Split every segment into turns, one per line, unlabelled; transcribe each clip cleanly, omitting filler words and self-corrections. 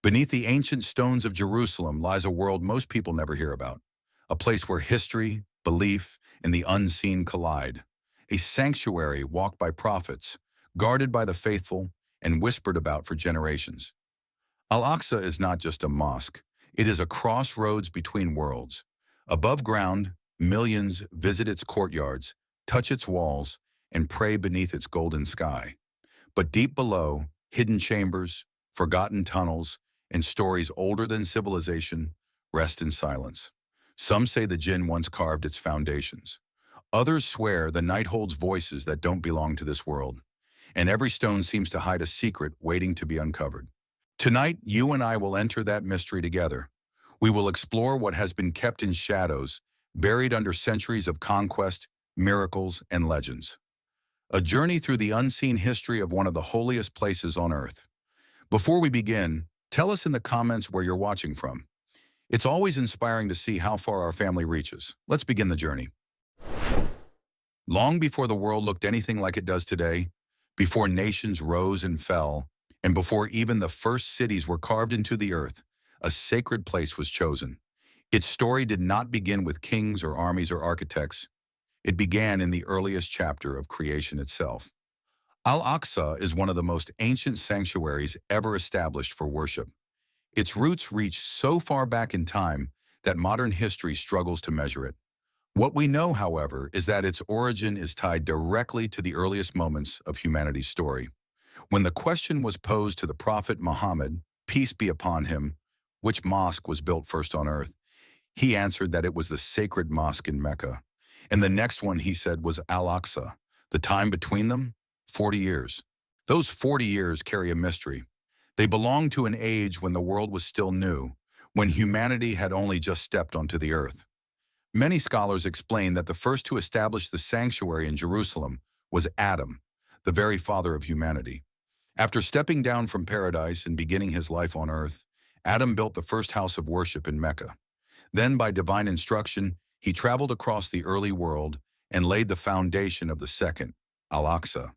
Beneath the ancient stones of Jerusalem lies a world most people never hear about, a place where history, belief, and the unseen collide, a sanctuary walked by prophets, guarded by the faithful, and whispered about for generations. Al-Aqsa is not just a mosque, it is a crossroads between worlds. Above ground, millions visit its courtyards, touch its walls, and pray beneath its golden sky. But deep below, hidden chambers, forgotten tunnels, and stories older than civilization rest in silence. Some say the Jinn once carved its foundations. Others swear the night holds voices that don't belong to this world, and every stone seems to hide a secret waiting to be uncovered. Tonight, you and I will enter that mystery together. We will explore what has been kept in shadows, buried under centuries of conquest, miracles, and legends. A journey through the unseen history of one of the holiest places on earth. Before we begin, tell us in the comments where you're watching from. It's always inspiring to see how far our family reaches. Let's begin the journey. Long before the world looked anything like it does today, before nations rose and fell, and before even the first cities were carved into the earth, a sacred place was chosen. Its story did not begin with kings or armies or architects. It began in the earliest chapter of creation itself. Al-Aqsa is one of the most ancient sanctuaries ever established for worship. Its roots reach so far back in time that modern history struggles to measure it. What we know, however, is that its origin is tied directly to the earliest moments of humanity's story. When the question was posed to the Prophet Muhammad, peace be upon him, which mosque was built first on earth, he answered that it was the sacred mosque in Mecca. And the next one he said was Al-Aqsa. The time between them? 40 years. Those 40 years carry a mystery. They belong to an age when the world was still new, when humanity had only just stepped onto the earth. Many scholars explain that the first to establish the sanctuary in Jerusalem was Adam, the very father of humanity. After stepping down from paradise and beginning his life on earth, Adam built the first house of worship in Mecca. Then, by divine instruction, he traveled across the early world and laid the foundation of the second, Al-Aqsa.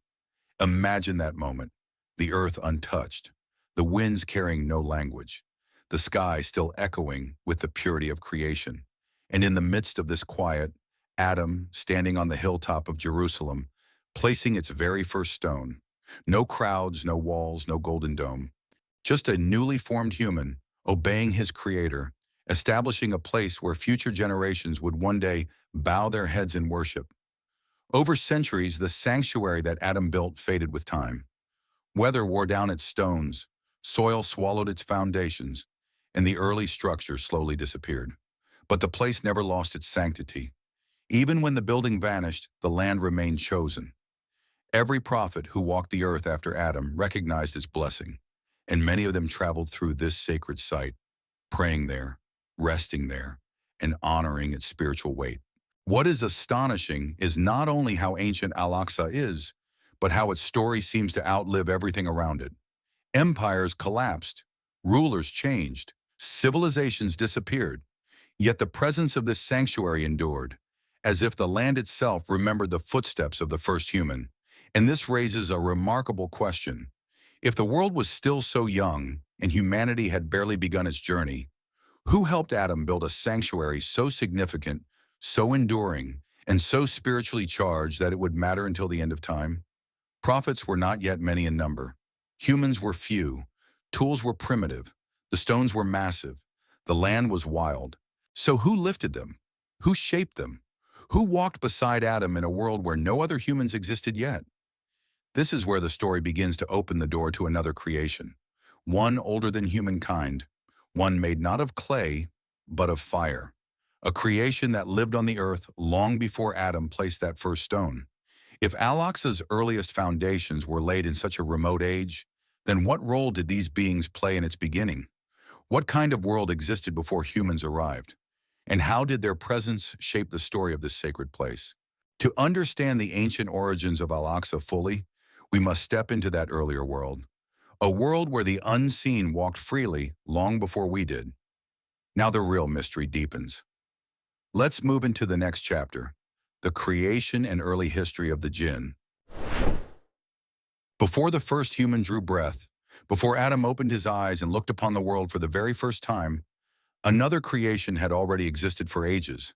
Imagine that moment, the earth untouched, the winds carrying no language, the sky still echoing with the purity of creation. And in the midst of this quiet, Adam, standing on the hilltop of Jerusalem, placing its very first stone. No crowds, no walls, no golden dome. Just a newly formed human, obeying his creator, establishing a place where future generations would one day bow their heads in worship. Over centuries, the sanctuary that Adam built faded with time. Weather wore down its stones, soil swallowed its foundations, and the early structure slowly disappeared. But the place never lost its sanctity. Even when the building vanished, the land remained chosen. Every prophet who walked the earth after Adam recognized its blessing, and many of them traveled through this sacred site, praying there, resting there, and honoring its spiritual weight. What is astonishing is not only how ancient Al-Aqsa is, but how its story seems to outlive everything around it. Empires collapsed, rulers changed, civilizations disappeared, yet the presence of this sanctuary endured, as if the land itself remembered the footsteps of the first human. And this raises a remarkable question. If the world was still so young and humanity had barely begun its journey, who helped Adam build a sanctuary so significant, so enduring, and so spiritually charged that it would matter until the end of time? Prophets were not yet many in number. Humans were few. Tools were primitive. The stones were massive. The land was wild. So who lifted them? Who shaped them? Who walked beside Adam in a world where no other humans existed yet? This is where the story begins to open the door to another creation, one older than humankind, one made not of clay, but of fire, a creation that lived on the earth long before Adam placed that first stone. If Al-Aqsa's earliest foundations were laid in such a remote age, then what role did these beings play in its beginning? What kind of world existed before humans arrived? And how did their presence shape the story of this sacred place? To understand the ancient origins of Al-Aqsa fully, we must step into that earlier world, a world where the unseen walked freely long before we did. Now the real mystery deepens. Let's move into the next chapter, the creation and early history of the Jinn. Before the first human drew breath, Before Adam opened his eyes and looked upon the world for the very first time, another creation had already existed for ages.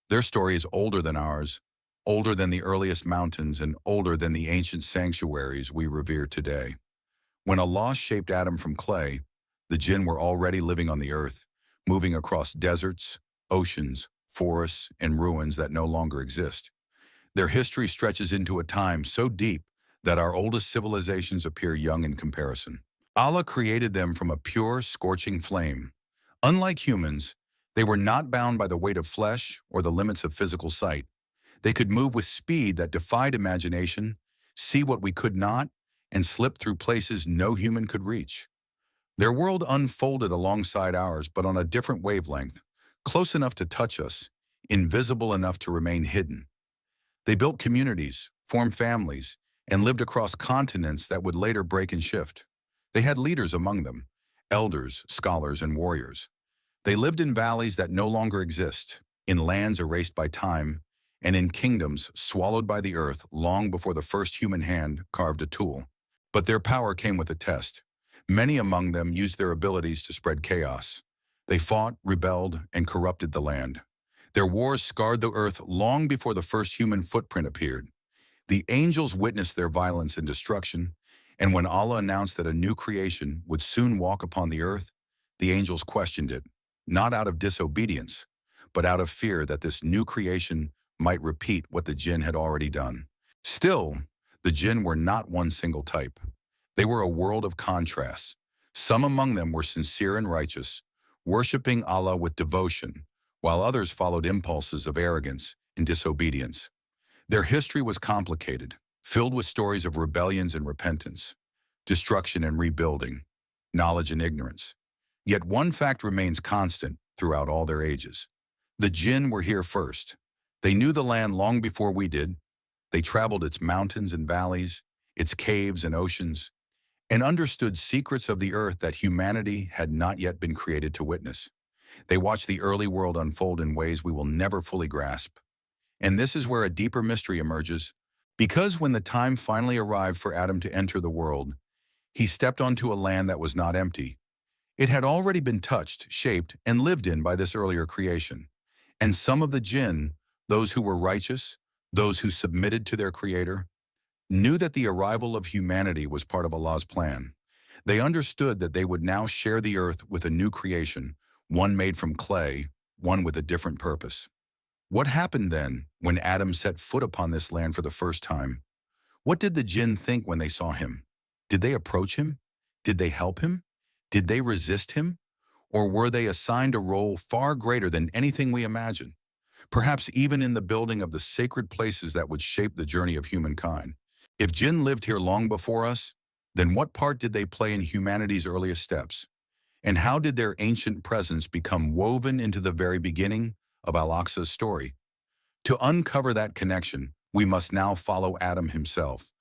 Their story is older than ours, older than the earliest mountains, and older than the ancient sanctuaries we revere today. When Allah shaped Adam from clay, the Jinn were already living on the earth, moving across deserts, oceans, forests, and ruins that no longer exist. Their history stretches into a time so deep that our oldest civilizations appear young in comparison. Allah created them from a pure, scorching flame. Unlike humans, they were not bound by the weight of flesh or the limits of physical sight. They could move with speed that defied imagination, see what we could not, and slip through places no human could reach. Their world unfolded alongside ours, but on a different wavelength, close enough to touch us, invisible enough to remain hidden. They built communities, formed families, and lived across continents that would later break and shift. They had leaders among them, elders, scholars, and warriors. They lived in valleys that no longer exist, in lands erased by time, and in kingdoms swallowed by the earth long before the first human hand carved a tool. But their power came with a test. Many among them used their abilities to spread chaos. They fought, rebelled, and corrupted the land. Their wars scarred the earth long before the first human footprint appeared. The angels witnessed their violence and destruction, and when Allah announced that a new creation would soon walk upon the earth, the angels questioned it, not out of disobedience, but out of fear that this new creation might repeat what the Jinn had already done. Still, the Jinn were not one single type. They were a world of contrasts. Some among them were sincere and righteous, worshiping Allah with devotion, while others followed impulses of arrogance and disobedience. Their history was complicated, filled with stories of rebellions and repentance, destruction and rebuilding, knowledge and ignorance. Yet one fact remains constant throughout all their ages. The Jinn were here first. They knew the land long before we did. They traveled its mountains and valleys, its caves and oceans, and understood secrets of the earth that humanity had not yet been created to witness. They watched the early world unfold in ways we will never fully grasp. And this is where a deeper mystery emerges. Because when the time finally arrived for Adam to enter the world, he stepped onto a land that was not empty. It had already been touched, shaped, and lived in by this earlier creation. And some of the Jinn, those who were righteous, those who submitted to their Creator, knew that the arrival of humanity was part of Allah's plan. They understood that they would now share the earth with a new creation, one made from clay, one with a different purpose. What happened then when Adam set foot upon this land for the first time? What did the Jinn think when they saw him? Did they approach him? Did they help him? Did they resist him? Or were they assigned a role far greater than anything we imagine? Perhaps even in the building of the sacred places that would shape the journey of humankind. If Jinn lived here long before us, then what part did they play in humanity's earliest steps? And how did their ancient presence become woven into the very beginning of Al-Aqsa's story? To uncover that connection, we must now follow Adam himself,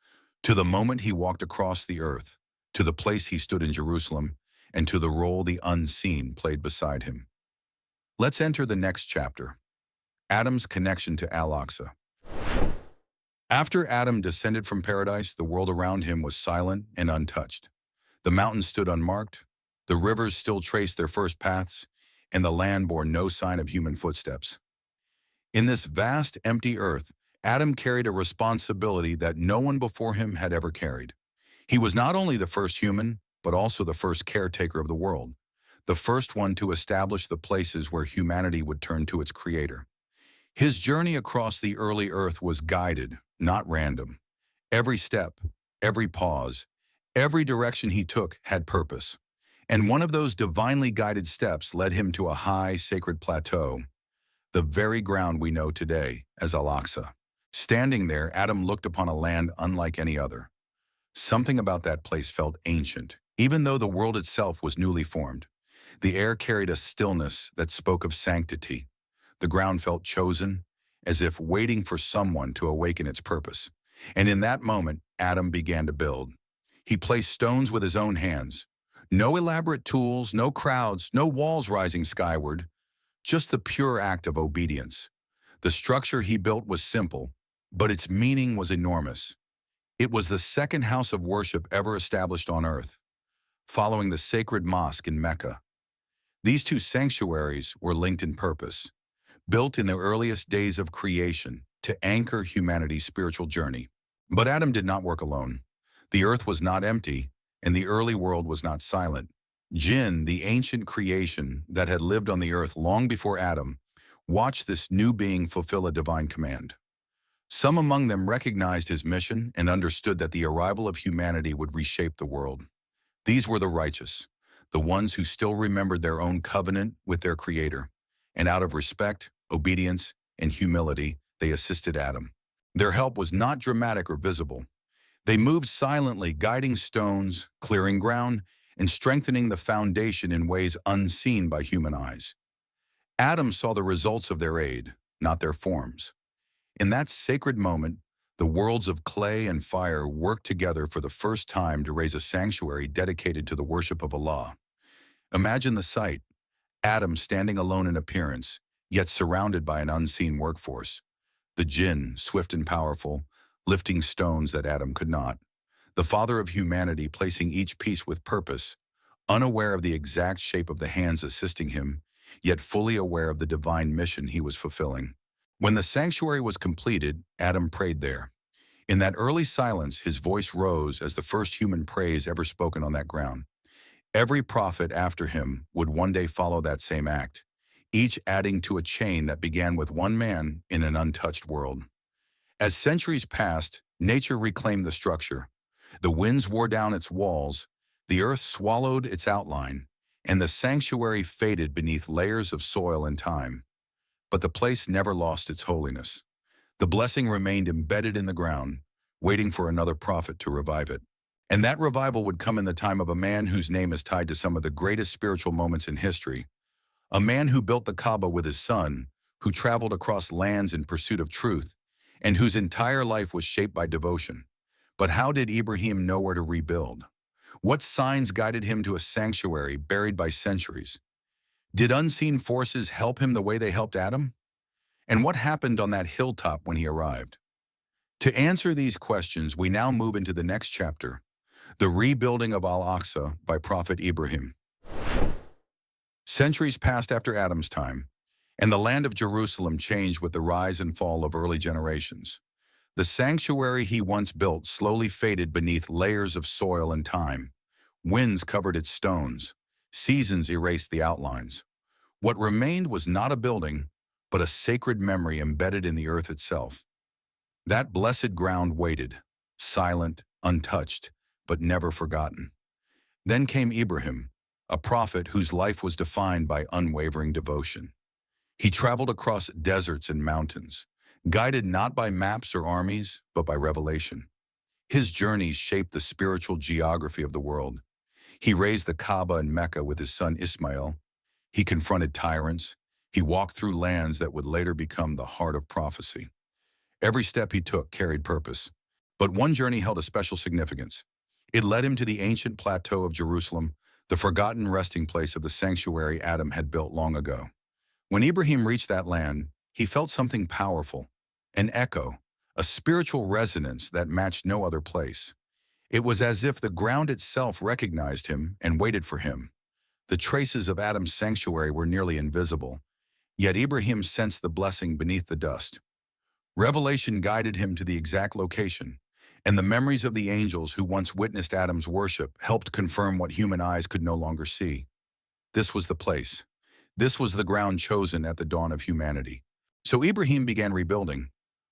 to the moment he walked across the earth, to the place he stood in Jerusalem, and to the role the unseen played beside him. Let's enter the next chapter, Adam's connection to Al-Aqsa. After Adam descended from paradise, the world around him was silent and untouched. The mountains stood unmarked, the rivers still traced their first paths, and the land bore no sign of human footsteps. In this vast, empty earth, Adam carried a responsibility that no one before him had ever carried. He was not only the first human, but also the first caretaker of the world, the first one to establish the places where humanity would turn to its Creator. His journey across the early earth was guided, not random. Every step, every pause, every direction he took had purpose. And one of those divinely guided steps led him to a high, sacred plateau, the very ground we know today as Al-Aqsa. Standing there, Adam looked upon a land unlike any other. Something about that place felt ancient, even though the world itself was newly formed. The air carried a stillness that spoke of sanctity. The ground felt chosen, as if waiting for someone to awaken its purpose. And in that moment, Adam began to build. He placed stones with his own hands. No elaborate tools, no crowds, no walls rising skyward, just the pure act of obedience. The structure he built was simple, but its meaning was enormous. It was the second house of worship ever established on earth. following the sacred mosque in Mecca. These two sanctuaries were linked in purpose, built in the earliest days of creation to anchor humanity's spiritual journey. But Adam did not work alone. The earth was not empty, and the early world was not silent. Jinn, the ancient creation that had lived on the earth long before Adam, watched this new being fulfill a divine command. Some among them recognized his mission and understood that the arrival of humanity would reshape the world. These were the righteous, the ones who still remembered their own covenant with their Creator, and out of respect, obedience, and humility, they assisted Adam. Their help was not dramatic or visible. They moved silently, guiding stones, clearing ground, and strengthening the foundation in ways unseen by human eyes. Adam saw the results of their aid, not their forms. In that sacred moment, the worlds of clay and fire worked together for the first time to raise a sanctuary dedicated to the worship of Allah. Imagine the sight: Adam standing alone in appearance, yet surrounded by an unseen workforce. The Jinn, swift and powerful, lifting stones that Adam could not. The Father of humanity placing each piece with purpose, unaware of the exact shape of the hands assisting him, yet fully aware of the divine mission he was fulfilling. When the sanctuary was completed, Adam prayed there. In that early silence, his voice rose as the first human praise ever spoken on that ground. Every prophet after him would one day follow that same act, each adding to a chain that began with one man in an untouched world. As centuries passed, nature reclaimed the structure. The winds wore down its walls, the earth swallowed its outline, and the sanctuary faded beneath layers of soil and time. But the place never lost its holiness. The blessing remained embedded in the ground, waiting for another prophet to revive it. And that revival would come in the time of a man whose name is tied to some of the greatest spiritual moments in history. A man who built the Kaaba with his son, who traveled across lands in pursuit of truth, and whose entire life was shaped by devotion. But how did Ibrahim know where to rebuild? What signs guided him to a sanctuary buried by centuries? Did unseen forces help him the way they helped Adam? And what happened on that hilltop when he arrived? To answer these questions, we now move into the next chapter, the rebuilding of Al-Aqsa by Prophet Ibrahim. Centuries passed after Adam's time, and the land of Jerusalem changed with the rise and fall of early generations. The sanctuary he once built slowly faded beneath layers of soil and time. Winds covered its stones. Seasons erased the outlines. What remained was not a building, but a sacred memory embedded in the earth itself. That blessed ground waited, silent, untouched, but never forgotten. Then came Ibrahim, a prophet whose life was defined by unwavering devotion. He traveled across deserts and mountains, guided not by maps or armies, but by revelation. His journeys shaped the spiritual geography of the world. He raised the Kaaba in Mecca with his son Ismail. He confronted tyrants. He walked through lands that would later become the heart of prophecy. Every step he took carried purpose. But one journey held a special significance. It led him to the ancient plateau of Jerusalem, the forgotten resting place of the sanctuary Adam had built long ago. When Ibrahim reached that land, he felt something powerful, an echo, a spiritual resonance that matched no other place. It was as if the ground itself recognized him and waited for him. The traces of Adam's sanctuary were nearly invisible, yet Ibrahim sensed the blessing beneath the dust. Revelation guided him to the exact location, and the memories of the angels who once witnessed Adam's worship helped confirm what human eyes could no longer see. This was the place. This was the ground chosen at the dawn of humanity. So Ibrahim began rebuilding.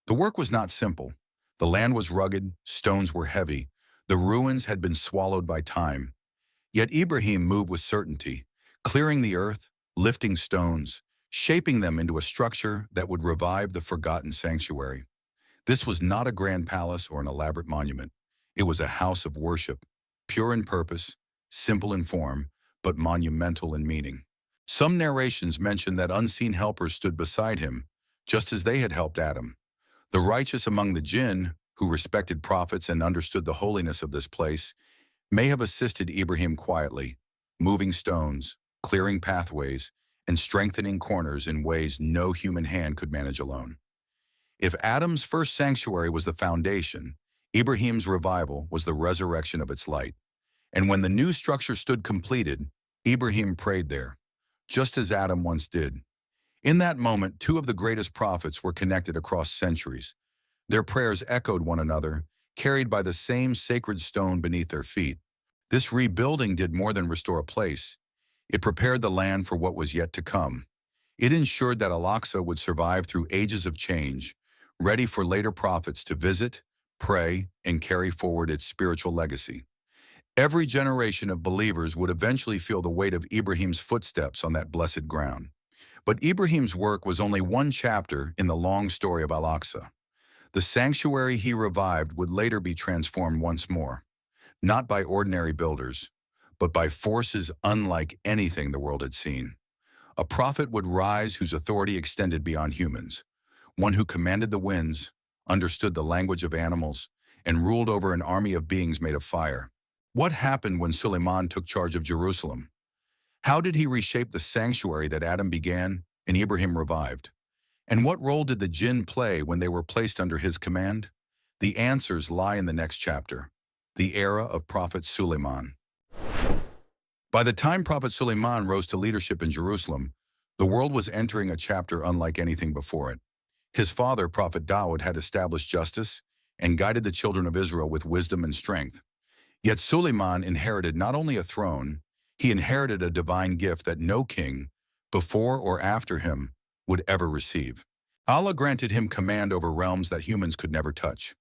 The work was not simple. The land was rugged, stones were heavy, the ruins had been swallowed by time. Yet Ibrahim moved with certainty, clearing the earth, lifting stones, shaping them into a structure that would revive the forgotten sanctuary. This was not a grand palace or an elaborate monument. It was a house of worship, pure in purpose, simple in form, but monumental in meaning. Some narrations mention that unseen helpers stood beside him, just as they had helped Adam. The righteous among the Jinn, who respected prophets and understood the holiness of this place, may have assisted Ibrahim quietly, moving stones, clearing pathways, and strengthening corners in ways no human hand could manage alone. If Adam's first sanctuary was the foundation, Ibrahim's revival was the resurrection of its light. And when the new structure stood completed, Ibrahim prayed there, just as Adam once did. In that moment, two of the greatest prophets were connected across centuries. Their prayers echoed one another, carried by the same sacred stone beneath their feet. This rebuilding did more than restore a place. It prepared the land for what was yet to come. It ensured that Al-Aqsa would survive through ages of change, ready for later prophets to visit, pray, and carry forward its spiritual legacy. Every generation of believers would eventually feel the weight of Ibrahim's footsteps on that blessed ground. But Ibrahim's work was only one chapter in the long story of Al-Aqsa. The sanctuary he revived would later be transformed once more, not by ordinary builders, but by forces unlike anything the world had seen. A prophet would rise whose authority extended beyond humans, one who commanded the winds, understood the language of animals, and ruled over an army of beings made of fire. What happened when Sulayman took charge of Jerusalem? How did he reshape the sanctuary that Adam began and Ibrahim revived? And what role did the Jinn play when they were placed under his command? The answers lie in the next chapter, the era of Prophet Sulayman. By the time Prophet Sulayman rose to leadership in Jerusalem, the world was entering a chapter unlike anything before it. His father, Prophet Dawud, had established justice and guided the children of Israel with wisdom and strength. Yet Sulayman inherited not only a throne, he inherited a divine gift that no king, before or after him, would ever receive. Allah granted him command over realms that humans could never touch.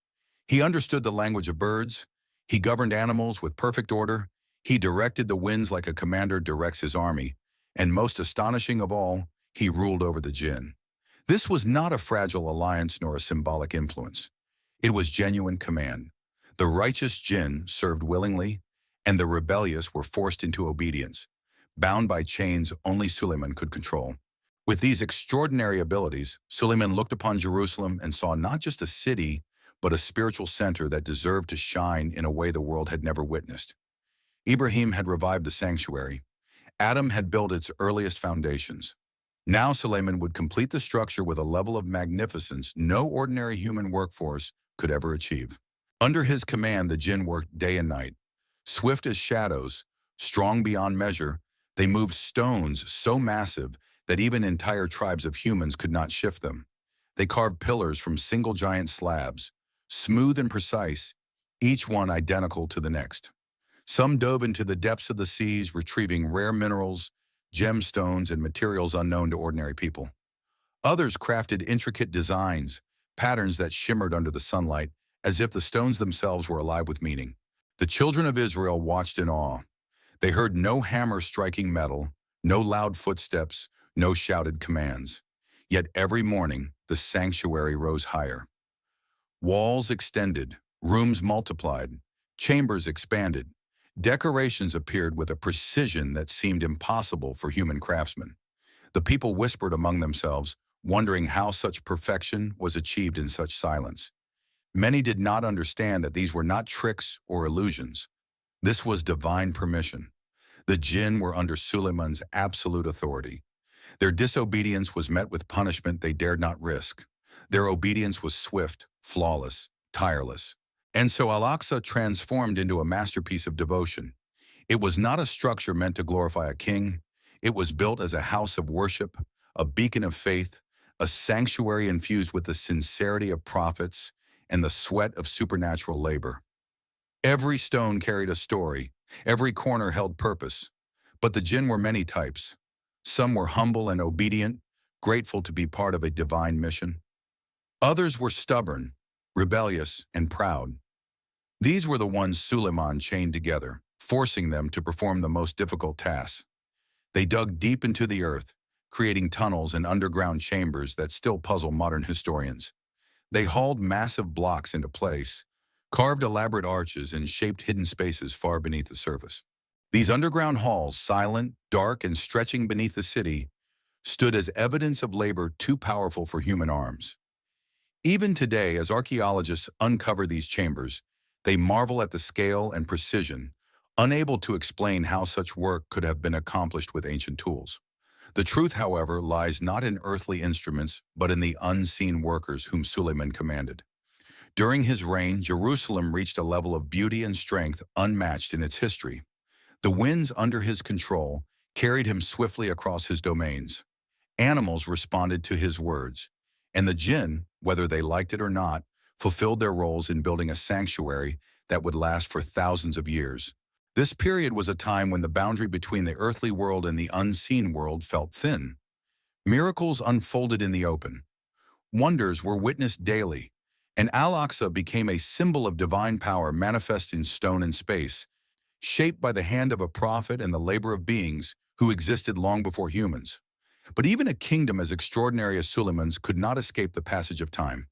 He understood the language of birds, he governed animals with perfect order, he directed the winds like a commander directs his army, and most astonishing of all, he ruled over the Jinn. This was not a fragile alliance nor a symbolic influence. It was genuine command. The righteous Jinn served willingly, and the rebellious were forced into obedience, bound by chains only Sulayman could control. With these extraordinary abilities, Sulayman looked upon Jerusalem and saw not just a city, but a spiritual center that deserved to shine in a way the world had never witnessed. Ibrahim had revived the sanctuary. Adam had built its earliest foundations. Now Sulayman would complete the structure with a level of magnificence no ordinary human workforce could ever achieve. Under his command, the Jinn worked day and night. Swift as shadows, strong beyond measure, they moved stones so massive that even entire tribes of humans could not shift them. They carved pillars from single giant slabs, smooth and precise, each one identical to the next. Some dove into the depths of the seas, retrieving rare minerals, gemstones, and materials unknown to ordinary people. Others crafted intricate designs, patterns that shimmered under the sunlight, as if the stones themselves were alive with meaning. The children of Israel watched in awe. They heard no hammer striking metal, no loud footsteps, no shouted commands. Yet every morning, the sanctuary rose higher. Walls extended, rooms multiplied, chambers expanded. Decorations appeared with a precision that seemed impossible for human craftsmen. The people whispered among themselves, wondering how such perfection was achieved in such silence. Many did not understand that these were not tricks or illusions. This was divine permission. The Jinn were under Sulayman's absolute authority. Their disobedience was met with punishment they dared not risk. Their obedience was swift, flawless, tireless. And so Al-Aqsa transformed into a masterpiece of devotion. It was not a structure meant to glorify a king. It was built as a house of worship, a beacon of faith, a sanctuary infused with the sincerity of prophets and the sweat of supernatural labor. Every stone carried a story, every corner held purpose. But the Jinn were many types. Some were humble and obedient, grateful to be part of a divine mission. Others were stubborn, rebellious, and proud. These were the ones Sulayman chained together, forcing them to perform the most difficult tasks. They dug deep into the earth, creating tunnels and underground chambers that still puzzle modern historians. They hauled massive blocks into place, carved elaborate arches, and shaped hidden spaces far beneath the surface. These underground halls, silent, dark, and stretching beneath the city, stood as evidence of labor too powerful for human arms. Even today, as archaeologists uncover these chambers, they marvel at the scale and precision, unable to explain how such work could have been accomplished with ancient tools. The truth, however, lies not in earthly instruments, but in the unseen workers whom Sulayman commanded. During his reign, Jerusalem reached a level of beauty and strength unmatched in its history. The winds under his control carried him swiftly across his domains. Animals responded to his words, and the Jinn, whether they liked it or not, fulfilled their roles in building a sanctuary that would last for thousands of years. This period was a time when the boundary between the earthly world and the unseen world felt thin. Miracles unfolded in the open. Wonders were witnessed daily, and Al-Aqsa became a symbol of divine power manifest in stone and space, shaped by the hand of a prophet and the labor of beings who existed long before humans. But even a kingdom as extraordinary as Sulayman's could not escape the passage of time.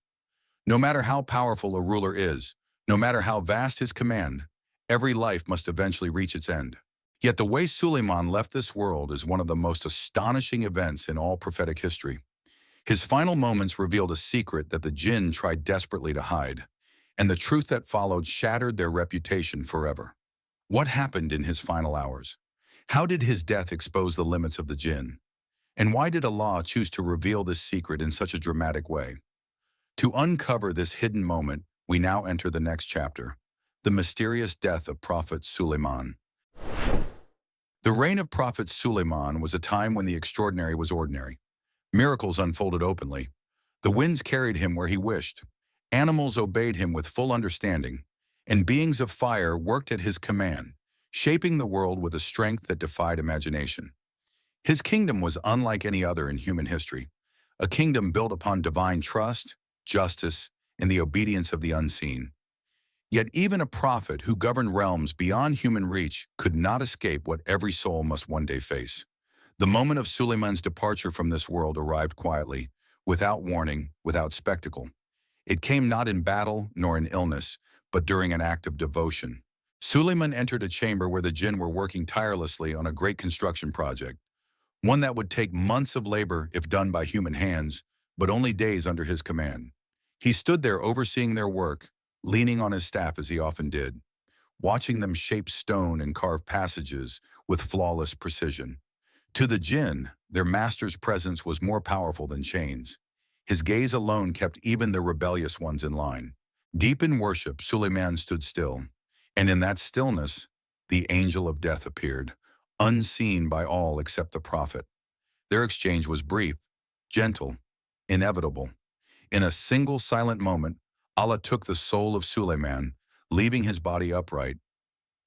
No matter how powerful a ruler is, no matter how vast his command, every life must eventually reach its end. Yet the way Sulayman left this world is one of the most astonishing events in all prophetic history. His final moments revealed a secret that the Jinn tried desperately to hide, and the truth that followed shattered their reputation forever. What happened in his final hours? How did his death expose the limits of the Jinn? And why did Allah choose to reveal this secret in such a dramatic way? To uncover this hidden moment, we now enter the next chapter, the mysterious death of Prophet Sulayman. The reign of Prophet Sulayman was a time when the extraordinary was ordinary. Miracles unfolded openly. The winds carried him where he wished. Animals obeyed him with full understanding, and beings of fire worked at his command, shaping the world with a strength that defied imagination. His kingdom was unlike any other in human history, a kingdom built upon divine trust, justice, and the obedience of the unseen. Yet even a prophet who governed realms beyond human reach could not escape what every soul must one day face. The moment of Sulayman's departure from this world arrived quietly, without warning, without spectacle. It came not in battle nor in illness, but during an act of devotion. Sulayman entered a chamber where the Jinn were working tirelessly on a great construction project, one that would take months of labor if done by human hands, but only days under his command. He stood there overseeing their work, leaning on his staff as he often did, watching them shape stone and carve passages with flawless precision. To the Jinn, their master's presence was more powerful than chains. His gaze alone kept even the rebellious ones in line. Deep in worship, Sulayman stood still, and in that stillness, the angel of death appeared, unseen by all except the prophet. Their exchange was brief, gentle, inevitable. In a single silent moment, Allah took the soul of Sulayman, leaving his body upright,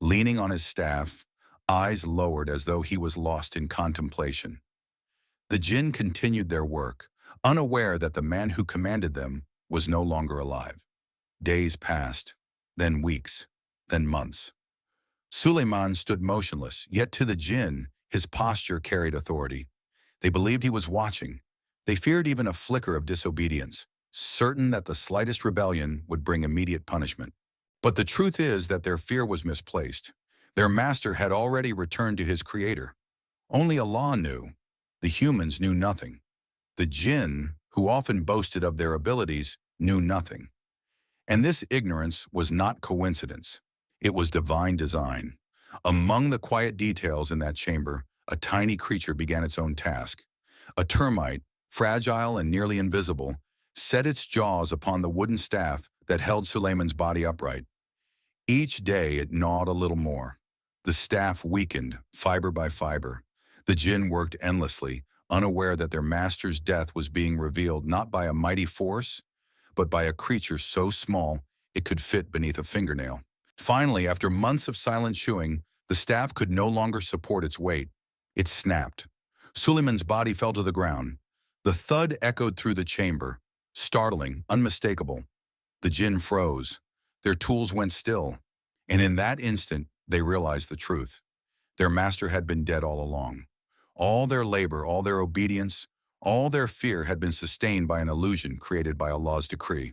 leaning on his staff, eyes lowered as though he was lost in contemplation. The Jinn continued their work, unaware that the man who commanded them was no longer alive. Days passed, then weeks, then months. Sulayman stood motionless, yet to the Jinn, his posture carried authority. They believed he was watching. They feared even a flicker of disobedience, certain that the slightest rebellion would bring immediate punishment. But the truth is that their fear was misplaced. Their master had already returned to his creator. Only Allah knew. The humans knew nothing. The Jinn, who often boasted of their abilities, knew nothing. And this ignorance was not coincidence. It was divine design. Among the quiet details in that chamber, a tiny creature began its own task. A termite, fragile and nearly invisible, set its jaws upon the wooden staff that held Sulayman's body upright. Each day it gnawed a little more. The staff weakened, fiber by fiber. The Jinn worked endlessly, unaware that their master's death was being revealed not by a mighty force, but by a creature so small it could fit beneath a fingernail. Finally, after months of silent chewing, the staff could no longer support its weight. It snapped. Sulayman's body fell to the ground. The thud echoed through the chamber, startling, unmistakable. The Jinn froze. Their tools went still, and in that instant, they realized the truth. Their master had been dead all along. All their labor, all their obedience, all their fear had been sustained by an illusion created by Allah's decree.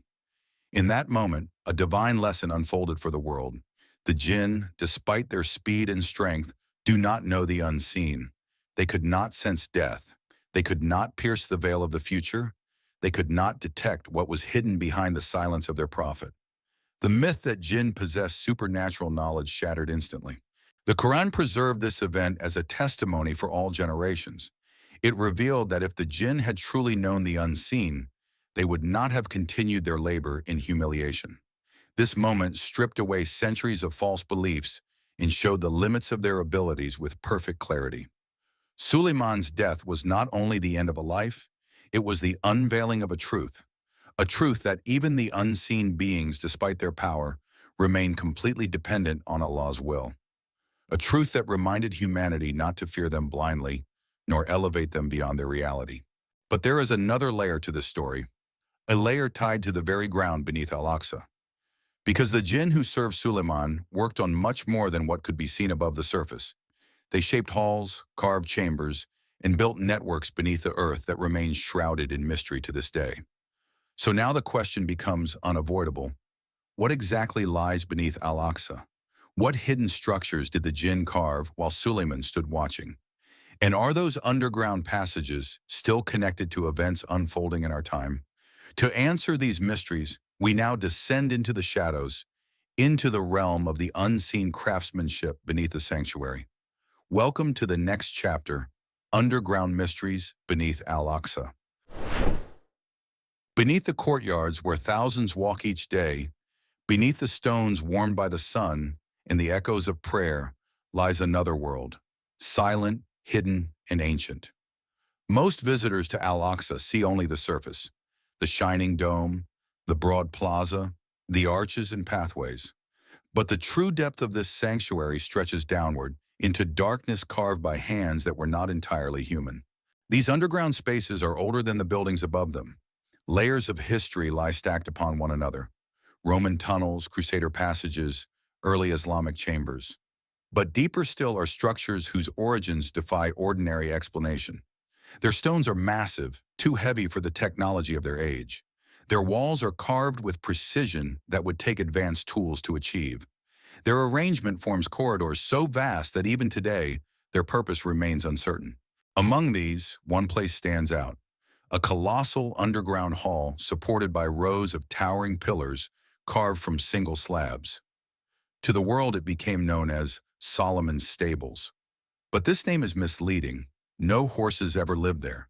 In that moment, a divine lesson unfolded for the world. The Jinn, despite their speed and strength, do not know the unseen. They could not sense death. They could not pierce the veil of the future. They could not detect what was hidden behind the silence of their prophet. The myth that Jinn possessed supernatural knowledge shattered instantly. The Quran preserved this event as a testimony for all generations. It revealed that if the Jinn had truly known the unseen, they would not have continued their labor in humiliation. This moment stripped away centuries of false beliefs and showed the limits of their abilities with perfect clarity. Sulayman's death was not only the end of a life, it was the unveiling of a truth that even the unseen beings, despite their power, remain completely dependent on Allah's will. A truth that reminded humanity not to fear them blindly, nor elevate them beyond their reality. But there is another layer to this story, a layer tied to the very ground beneath Al-Aqsa. Because the jinn who served Sulayman worked on much more than what could be seen above the surface. They shaped halls, carved chambers, and built networks beneath the earth that remain shrouded in mystery to this day. So now the question becomes unavoidable. What exactly lies beneath Al-Aqsa? What hidden structures did the jinn carve while Sulayman stood watching? And are those underground passages still connected to events unfolding in our time? To answer these mysteries, we now descend into the shadows, into the realm of the unseen craftsmanship beneath the sanctuary. Welcome to the next chapter, Underground Mysteries Beneath Al-Aqsa. Beneath the courtyards where thousands walk each day, beneath the stones warmed by the sun and the echoes of prayer, lies another world, silent, hidden, and ancient. Most visitors to Al-Aqsa see only the surface, the shining dome, the broad plaza, the arches and pathways. But the true depth of this sanctuary stretches downward into darkness carved by hands that were not entirely human. These underground spaces are older than the buildings above them. Layers of history lie stacked upon one another. Roman tunnels, Crusader passages, early Islamic chambers. But deeper still are structures whose origins defy ordinary explanation. Their stones are massive, too heavy for the technology of their age. Their walls are carved with precision that would take advanced tools to achieve. Their arrangement forms corridors so vast that even today, their purpose remains uncertain. Among these, one place stands out. A colossal underground hall supported by rows of towering pillars carved from single slabs. To the world, it became known as Solomon's Stables. But this name is misleading. No horses ever lived there.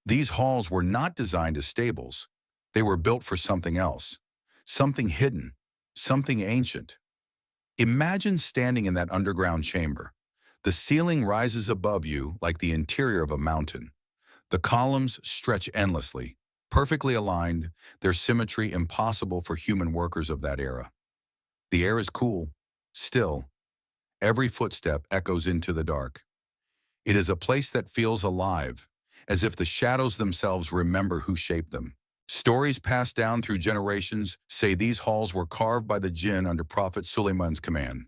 These halls were not designed as stables. They were built for something else, something hidden, something ancient. Imagine standing in that underground chamber. The ceiling rises above you like the interior of a mountain. The columns stretch endlessly, perfectly aligned, their symmetry impossible for human workers of that era. The air is cool, still. Every footstep echoes into the dark. It is a place that feels alive, as if the shadows themselves remember who shaped them. Stories passed down through generations say these halls were carved by the jinn under Prophet Sulayman's command.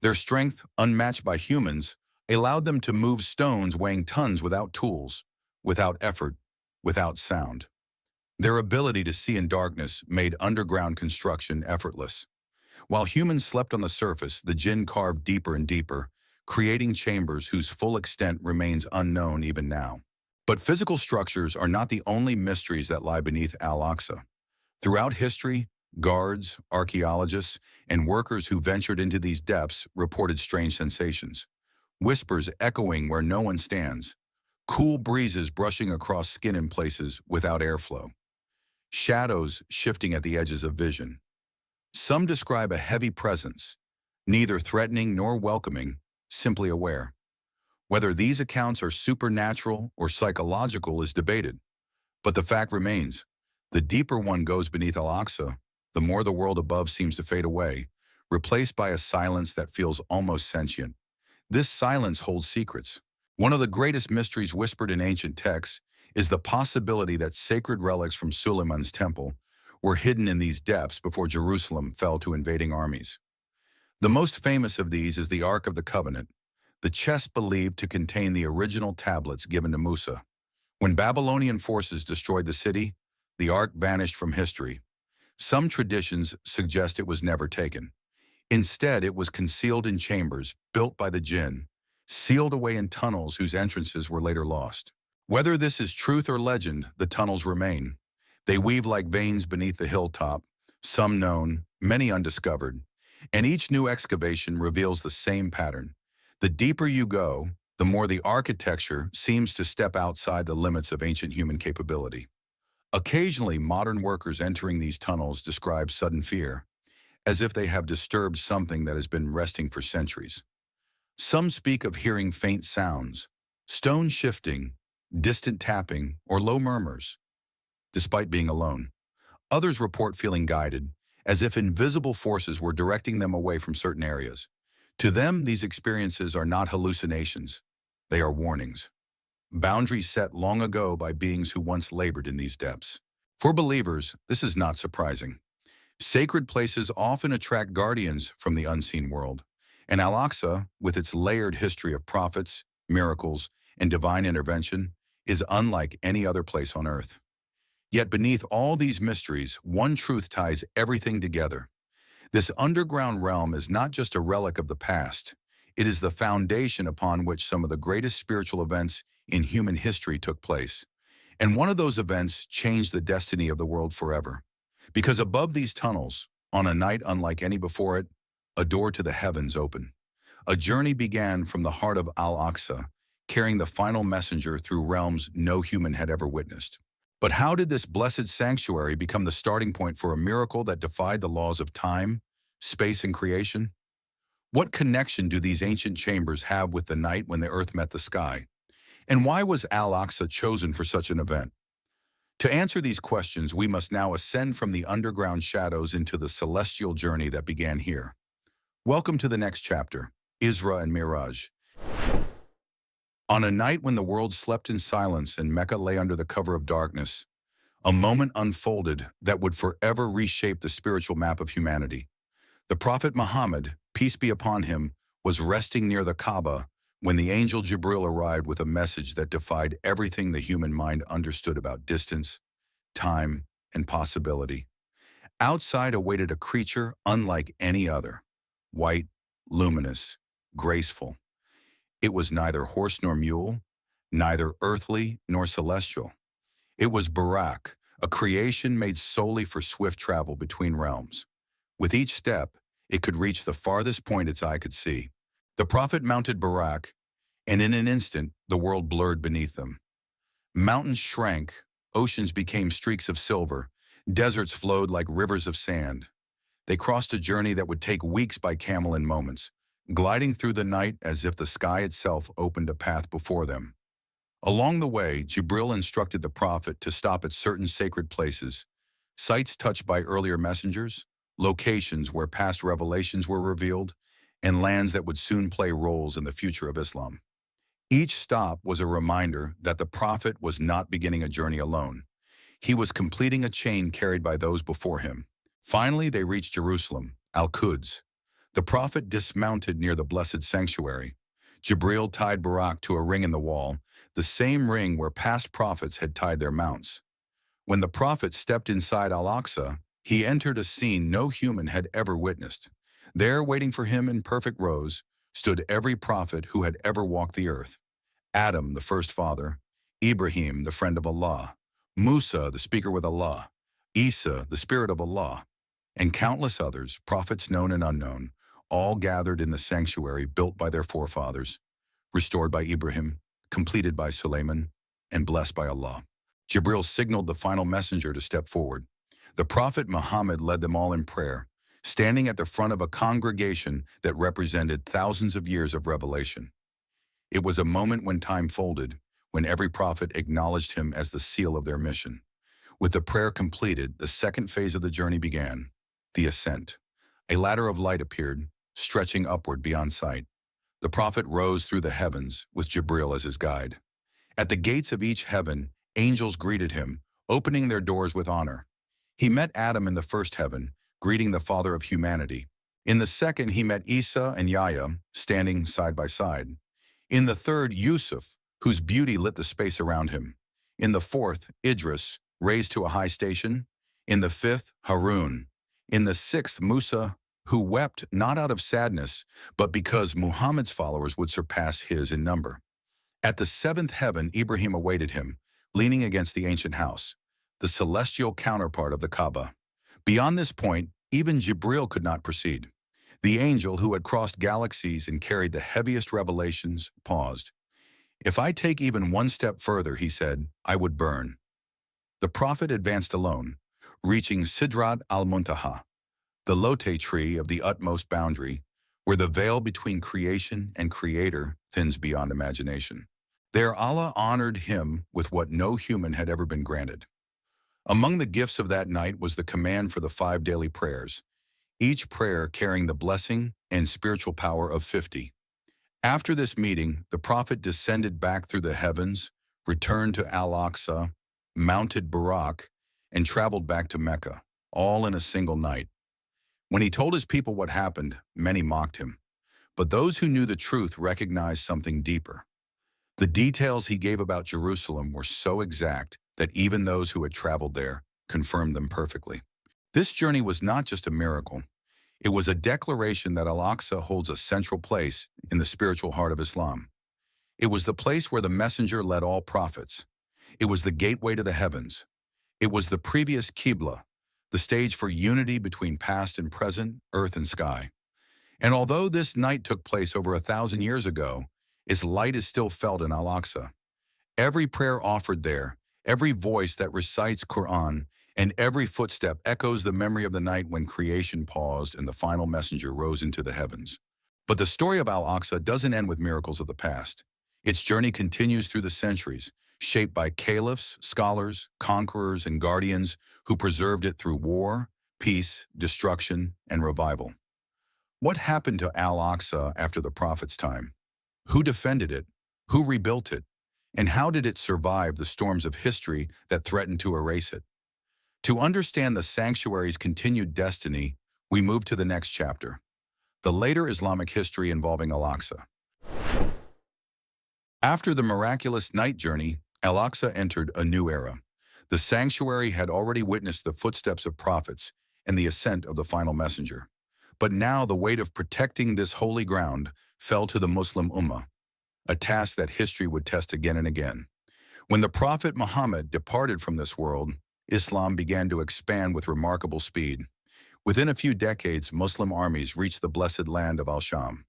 Their strength, unmatched by humans, allowed them to move stones weighing tons without tools, without effort, without sound. Their ability to see in darkness made underground construction effortless. While humans slept on the surface, the jinn carved deeper and deeper, creating chambers whose full extent remains unknown even now. But physical structures are not the only mysteries that lie beneath Al-Aqsa. Throughout history, guards, archaeologists, and workers who ventured into these depths reported strange sensations. Whispers echoing where no one stands. Cool breezes brushing across skin in places without airflow. Shadows shifting at the edges of vision. Some describe a heavy presence, neither threatening nor welcoming, simply aware. Whether these accounts are supernatural or psychological is debated. But the fact remains, the deeper one goes beneath Al-Aqsa, the more the world above seems to fade away, replaced by a silence that feels almost sentient. This silence holds secrets. One of the greatest mysteries whispered in ancient texts is the possibility that sacred relics from Sulayman's temple were hidden in these depths before Jerusalem fell to invading armies. The most famous of these is the Ark of the Covenant, the chest believed to contain the original tablets given to Musa. When Babylonian forces destroyed the city, the Ark vanished from history. Some traditions suggest it was never taken. Instead, it was concealed in chambers built by the jinn, sealed away in tunnels whose entrances were later lost. Whether this is truth or legend, the tunnels remain. They weave like veins beneath the hilltop, some known, many undiscovered, and each new excavation reveals the same pattern. The deeper you go, the more the architecture seems to step outside the limits of ancient human capability. Occasionally, modern workers entering these tunnels describe sudden fear, as if they have disturbed something that has been resting for centuries. Some speak of hearing faint sounds, stone shifting, distant tapping, or low murmurs, despite being alone. Others report feeling guided, as if invisible forces were directing them away from certain areas. To them, these experiences are not hallucinations. They are warnings. Boundaries set long ago by beings who once labored in these depths. For believers, this is not surprising. Sacred places often attract guardians from the unseen world, and Al-Aqsa, with its layered history of prophets, miracles, and divine intervention, is unlike any other place on earth. Yet beneath all these mysteries, one truth ties everything together. This underground realm is not just a relic of the past. It is the foundation upon which some of the greatest spiritual events in human history took place. And one of those events changed the destiny of the world forever. Because above these tunnels, on a night unlike any before it, a door to the heavens opened. A journey began from the heart of Al-Aqsa, carrying the final messenger through realms no human had ever witnessed. But how did this blessed sanctuary become the starting point for a miracle that defied the laws of time, space, and creation? What connection do these ancient chambers have with the night when the earth met the sky? And why was Al-Aqsa chosen for such an event? To answer these questions, we must now ascend from the underground shadows into the celestial journey that began here. Welcome to the next chapter, Isra and Mi'raj. On a night when the world slept in silence and Mecca lay under the cover of darkness, a moment unfolded that would forever reshape the spiritual map of humanity. The Prophet Muhammad, peace be upon him, was resting near the Kaaba when the angel Jibril arrived with a message that defied everything the human mind understood about distance, time, and possibility. Outside awaited a creature unlike any other, white, luminous, graceful. It was neither horse nor mule, neither earthly nor celestial. It was Barak, a creation made solely for swift travel between realms. With each step, it could reach the farthest point its eye could see. The prophet mounted Barak, and in an instant, the world blurred beneath them. Mountains shrank, oceans became streaks of silver, deserts flowed like rivers of sand. They crossed a journey that would take weeks by camel in moments, gliding through the night as if the sky itself opened a path before them. Along the way, Jibril instructed the prophet to stop at certain sacred places, sites touched by earlier messengers, locations where past revelations were revealed, and lands that would soon play roles in the future of Islam. Each stop was a reminder that the prophet was not beginning a journey alone. He was completing a chain carried by those before him. Finally, they reached Jerusalem, Al-Quds. The prophet dismounted near the blessed sanctuary. Jibril tied Barak to a ring in the wall, the same ring where past prophets had tied their mounts. When the prophet stepped inside Al-Aqsa, he entered a scene no human had ever witnessed. There, waiting for him in perfect rows, stood every prophet who had ever walked the earth. Adam, the first father, Ibrahim, the friend of Allah, Musa, the speaker with Allah, Isa, the spirit of Allah, and countless others, prophets known and unknown, all gathered in the sanctuary built by their forefathers, restored by Ibrahim, completed by Sulayman, and blessed by Allah. Jibril signaled the final messenger to step forward. The prophet Muhammad led them all in prayer, standing at the front of a congregation that represented thousands of years of revelation. It was a moment when time folded, when every prophet acknowledged him as the seal of their mission. With the prayer completed, the second phase of the journey began, the ascent. A ladder of light appeared, stretching upward beyond sight. The prophet rose through the heavens, with Jibril as his guide. At the gates of each heaven, angels greeted him, opening their doors with honor. He met Adam in the first heaven, greeting the father of humanity. In the second, he met Isa and Yahya, standing side by side. In the third, Yusuf, whose beauty lit the space around him. In the fourth, Idris, raised to a high station. In the fifth, Harun. In the sixth, Musa, who wept not out of sadness, but because Muhammad's followers would surpass his in number. At the seventh heaven, Ibrahim awaited him, leaning against the ancient house, the celestial counterpart of the Kaaba. Beyond this point, even Jibril could not proceed. The angel who had crossed galaxies and carried the heaviest revelations paused. "If I take even one step further," he said, "I would burn." The prophet advanced alone, reaching Sidrat al-Muntaha, the lote tree of the utmost boundary, where the veil between creation and creator thins beyond imagination. There Allah honored him with what no human had ever been granted. Among the gifts of that night was the command for the 5 daily prayers, each prayer carrying the blessing and spiritual power of 50. After this meeting, the prophet descended back through the heavens, returned to Al-Aqsa, mounted Buraq, and traveled back to Mecca, all in a single night. When he told his people what happened, many mocked him. But those who knew the truth recognized something deeper. The details he gave about Jerusalem were so exact that even those who had traveled there confirmed them perfectly. This journey was not just a miracle. It was a declaration that Al-Aqsa holds a central place in the spiritual heart of Islam. It was the place where the messenger led all prophets. It was the gateway to the heavens. It was the previous Qibla, the stage for unity between past and present, earth and sky. And although this night took place over 1,000 years ago, its light is still felt in Al-Aqsa. Every prayer offered there, every voice that recites Quran, and every footstep echoes the memory of the night when creation paused and the final messenger rose into the heavens. But the story of Al-Aqsa doesn't end with miracles of the past. Its journey continues through the centuries, shaped by caliphs, scholars, conquerors, and guardians who preserved it through war, peace, destruction, and revival. What happened to Al-Aqsa after the Prophet's time? Who defended it? Who rebuilt it? And how did it survive the storms of history that threatened to erase it? To understand the sanctuary's continued destiny, we move to the next chapter, the later Islamic history involving Al-Aqsa. After the miraculous night journey, Al-Aqsa entered a new era. The sanctuary had already witnessed the footsteps of prophets and the ascent of the final messenger. But now the weight of protecting this holy ground fell to the Muslim Ummah, a task that history would test again and again. When the Prophet Muhammad departed from this world, Islam began to expand with remarkable speed. Within a few decades, Muslim armies reached the blessed land of Al-Sham.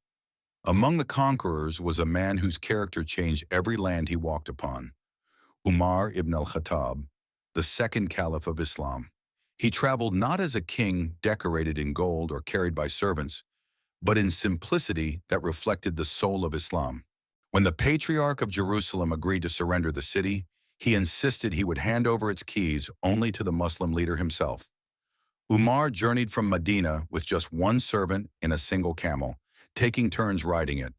Among the conquerors was a man whose character changed every land he walked upon, Umar ibn al-Khattab, the second caliph of Islam. He traveled not as a king decorated in gold or carried by servants, but in simplicity that reflected the soul of Islam. When the Patriarch of Jerusalem agreed to surrender the city, he insisted he would hand over its keys only to the Muslim leader himself. Umar journeyed from Medina with just one servant and a single camel, taking turns riding it.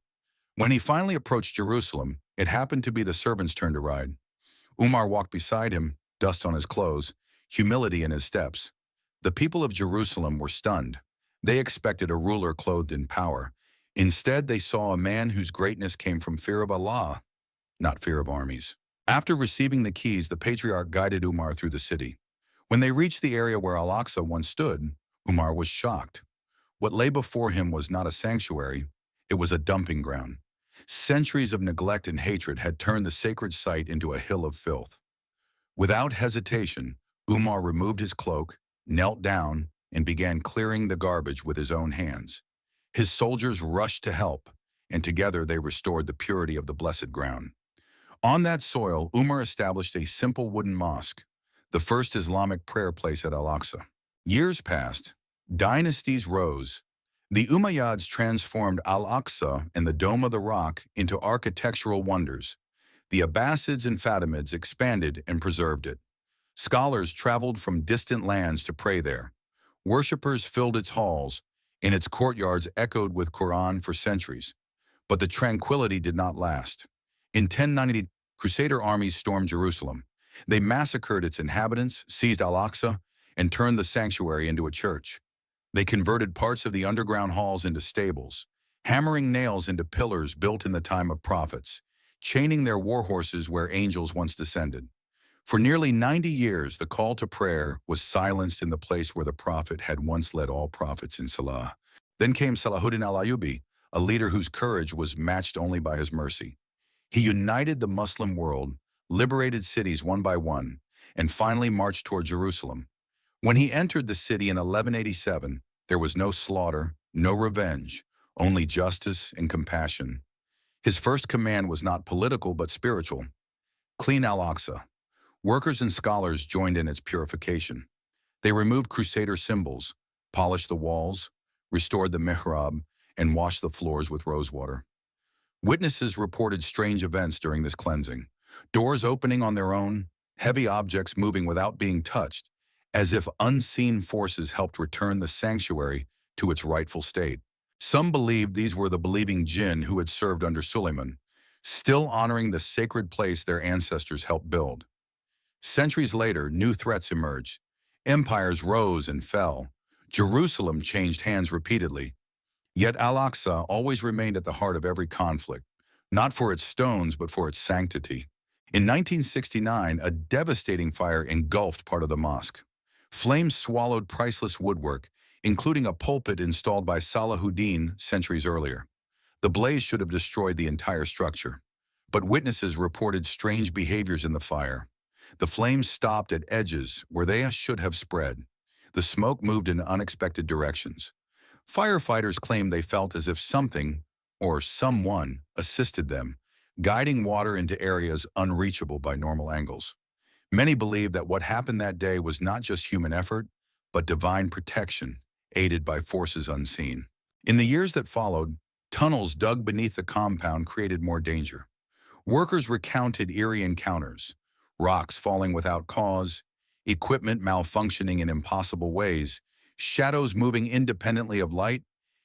When he finally approached Jerusalem, it happened to be the servant's turn to ride. Umar walked beside him, dust on his clothes, humility in his steps. The people of Jerusalem were stunned. They expected a ruler clothed in power. Instead, they saw a man whose greatness came from fear of Allah, not fear of armies. After receiving the keys, the patriarch guided Umar through the city. When they reached the area where Al-Aqsa once stood, Umar was shocked. What lay before him was not a sanctuary, it was a dumping ground. Centuries of neglect and hatred had turned the sacred site into a hill of filth. Without hesitation, Umar removed his cloak, knelt down, and began clearing the garbage with his own hands. His soldiers rushed to help, and together they restored the purity of the blessed ground. On that soil, Umar established a simple wooden mosque, the first Islamic prayer place at Al-Aqsa. Years passed, dynasties rose. The Umayyads transformed Al-Aqsa and the Dome of the Rock into architectural wonders. The Abbasids and Fatimids expanded and preserved it. Scholars traveled from distant lands to pray there. Worshippers filled its halls, and its courtyards echoed with Quran for centuries. But the tranquility did not last. In 1090, Crusader armies stormed Jerusalem. They massacred its inhabitants, seized Al-Aqsa, and turned the sanctuary into a church. They converted parts of the underground halls into stables, hammering nails into pillars built in the time of prophets, chaining their war horses where angels once descended. For nearly 90 years, the call to prayer was silenced in the place where the prophet had once led all prophets in Salah. Then came Salahuddin al-Ayyubi, a leader whose courage was matched only by his mercy. He united the Muslim world, liberated cities one by one, and finally marched toward Jerusalem. When he entered the city in 1187, there was no slaughter, no revenge, only justice and compassion. His first command was not political but spiritual. Clean Al-Aqsa. Workers and scholars joined in its purification. They removed Crusader symbols, polished the walls, restored the mihrab, and washed the floors with rosewater. Witnesses reported strange events during this cleansing. Doors opening on their own, heavy objects moving without being touched, as if unseen forces helped return the sanctuary to its rightful state. Some believed these were the believing Jinn who had served under Sulayman, still honoring the sacred place their ancestors helped build. Centuries later, new threats emerged. Empires rose and fell. Jerusalem changed hands repeatedly. Yet Al-Aqsa always remained at the heart of every conflict, not for its stones but for its sanctity. In 1969, a devastating fire engulfed part of the mosque. Flames swallowed priceless woodwork, including a pulpit installed by Salahuddin centuries earlier. The blaze should have destroyed the entire structure. But witnesses reported strange behaviors in the fire. The flames stopped at edges where they should have spread. The smoke moved in unexpected directions. Firefighters claimed they felt as if something, or someone, assisted them, guiding water into areas unreachable by normal angles. Many believe that what happened that day was not just human effort, but divine protection, aided by forces unseen. In the years that followed, tunnels dug beneath the compound created more danger. Workers recounted eerie encounters, rocks falling without cause, equipment malfunctioning in impossible ways, shadows moving independently of light,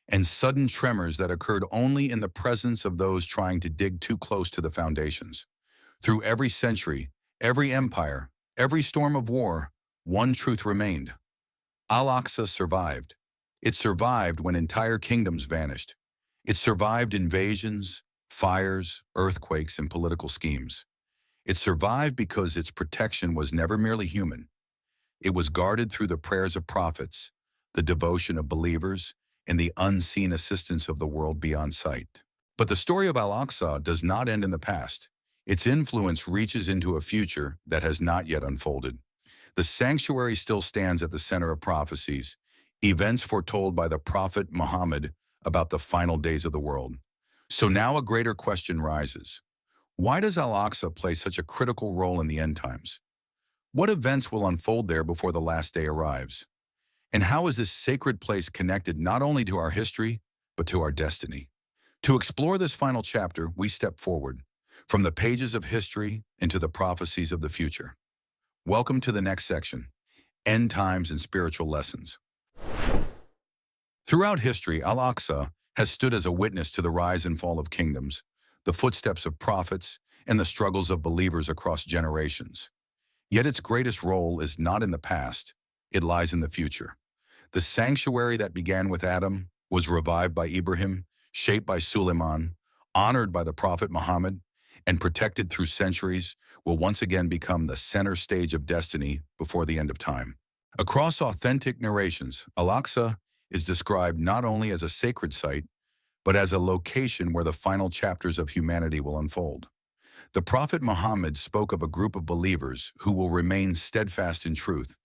and sudden tremors that occurred only in the presence of those trying to dig too close to the foundations. Through every century, every empire, every storm of war, one truth remained. Al-Aqsa survived. It survived when entire kingdoms vanished. It survived invasions, fires, earthquakes, and political schemes. It survived because its protection was never merely human. It was guarded through the prayers of prophets, the devotion of believers, and the unseen assistance of the world beyond sight. But the story of Al-Aqsa does not end in the past. Its influence reaches into a future that has not yet unfolded. The sanctuary still stands at the center of prophecies, events foretold by the prophet Muhammad about the final days of the world. So now a greater question rises. Why does Al-Aqsa play such a critical role in the end times? What events will unfold there before the last day arrives? And how is this sacred place connected not only to our history, but to our destiny? To explore this final chapter, we step forward, from the pages of history into the prophecies of the future. Welcome to the next section, End Times and Spiritual Lessons. Throughout history, Al-Aqsa has stood as a witness to the rise and fall of kingdoms, the footsteps of prophets, and the struggles of believers across generations. Yet its greatest role is not in the past, it lies in the future. The sanctuary that began with Adam was revived by Ibrahim, shaped by Sulayman, honored by the Prophet Muhammad, and protected through centuries, will once again become the center stage of destiny before the end of time. Across authentic narrations, Al-Aqsa is described not only as a sacred site, but as a location where the final chapters of humanity will unfold. The Prophet Muhammad spoke of a group of believers who will remain steadfast in truth,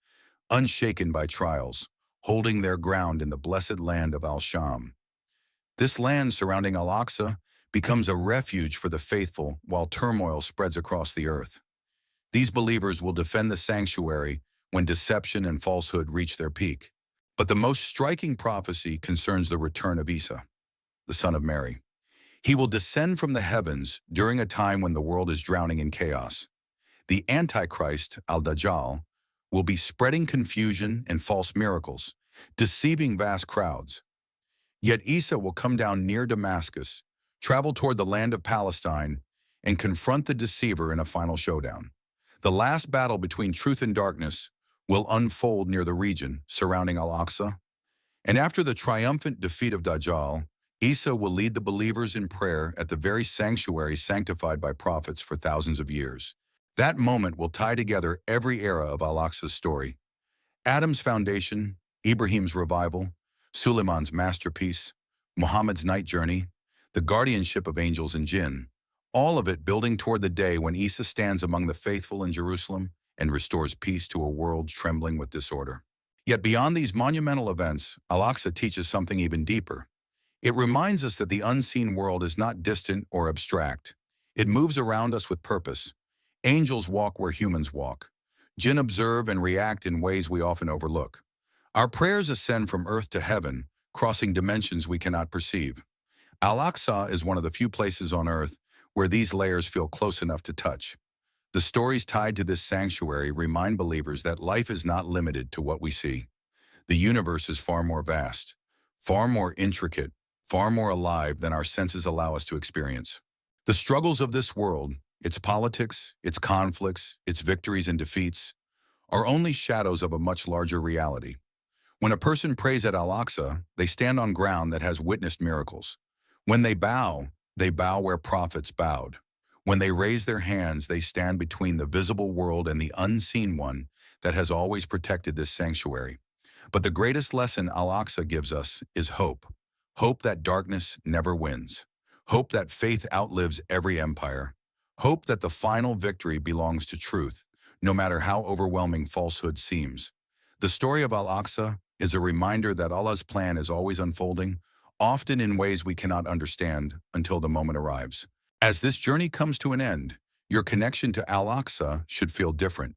unshaken by trials, holding their ground in the blessed land of Al-Sham. This land surrounding Al-Aqsa becomes a refuge for the faithful while turmoil spreads across the earth. These believers will defend the sanctuary when deception and falsehood reach their peak. But the most striking prophecy concerns the return of Isa, the son of Mary. He will descend from the heavens during a time when the world is drowning in chaos. The Antichrist, Al-Dajjal, will be spreading confusion and false miracles, deceiving vast crowds. Yet Isa will come down near Damascus, travel toward the land of Palestine, and confront the deceiver in a final showdown. The last battle between truth and darkness will unfold near the region surrounding Al-Aqsa. And after the triumphant defeat of Dajjal, Isa will lead the believers in prayer at the very sanctuary sanctified by prophets for thousands of years. That moment will tie together every era of Al-Aqsa's story. Adam's foundation, Ibrahim's revival, Sulayman's masterpiece, Muhammad's night journey, the guardianship of angels and Jinn, all of it building toward the day when Isa stands among the faithful in Jerusalem and restores peace to a world trembling with disorder. Yet beyond these monumental events, Al-Aqsa teaches something even deeper. It reminds us that the unseen world is not distant or abstract. It moves around us with purpose. Angels walk where humans walk. Jinn observe and react in ways we often overlook. Our prayers ascend from earth to heaven, crossing dimensions we cannot perceive. Al-Aqsa is one of the few places on earth where these layers feel close enough to touch. The stories tied to this sanctuary remind believers that life is not limited to what we see. The universe is far more vast, far more intricate, far more alive than our senses allow us to experience. The struggles of this world, its politics, its conflicts, its victories and defeats, are only shadows of a much larger reality. When a person prays at Al-Aqsa, they stand on ground that has witnessed miracles. When they bow where prophets bowed. When they raise their hands, they stand between the visible world and the unseen one that has always protected this sanctuary. But the greatest lesson Al-Aqsa gives us is hope. Hope that darkness never wins. Hope that faith outlives every empire. Hope that the final victory belongs to truth, no matter how overwhelming falsehood seems. The story of Al-Aqsa is a reminder that Allah's plan is always unfolding, often in ways we cannot understand until the moment arrives. As this journey comes to an end, your connection to Al-Aqsa should feel different.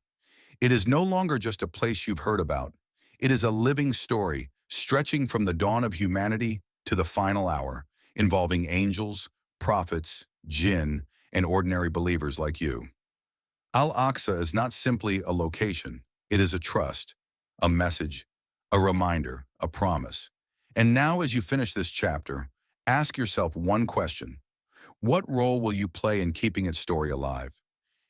It is no longer just a place you've heard about. It is a living story, stretching from the dawn of humanity to the final hour, involving angels, prophets, jinn, and ordinary believers like you. Al-Aqsa is not simply a location. It is a trust, a message, a reminder, a promise. And now as you finish this chapter, ask yourself one question. What role will you play in keeping its story alive?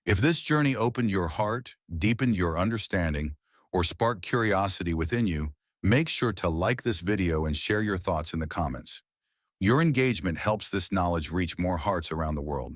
If this journey opened your heart, deepened your understanding, or sparked curiosity within you, make sure to like this video and share your thoughts in the comments. Your engagement helps this knowledge reach more hearts around the world.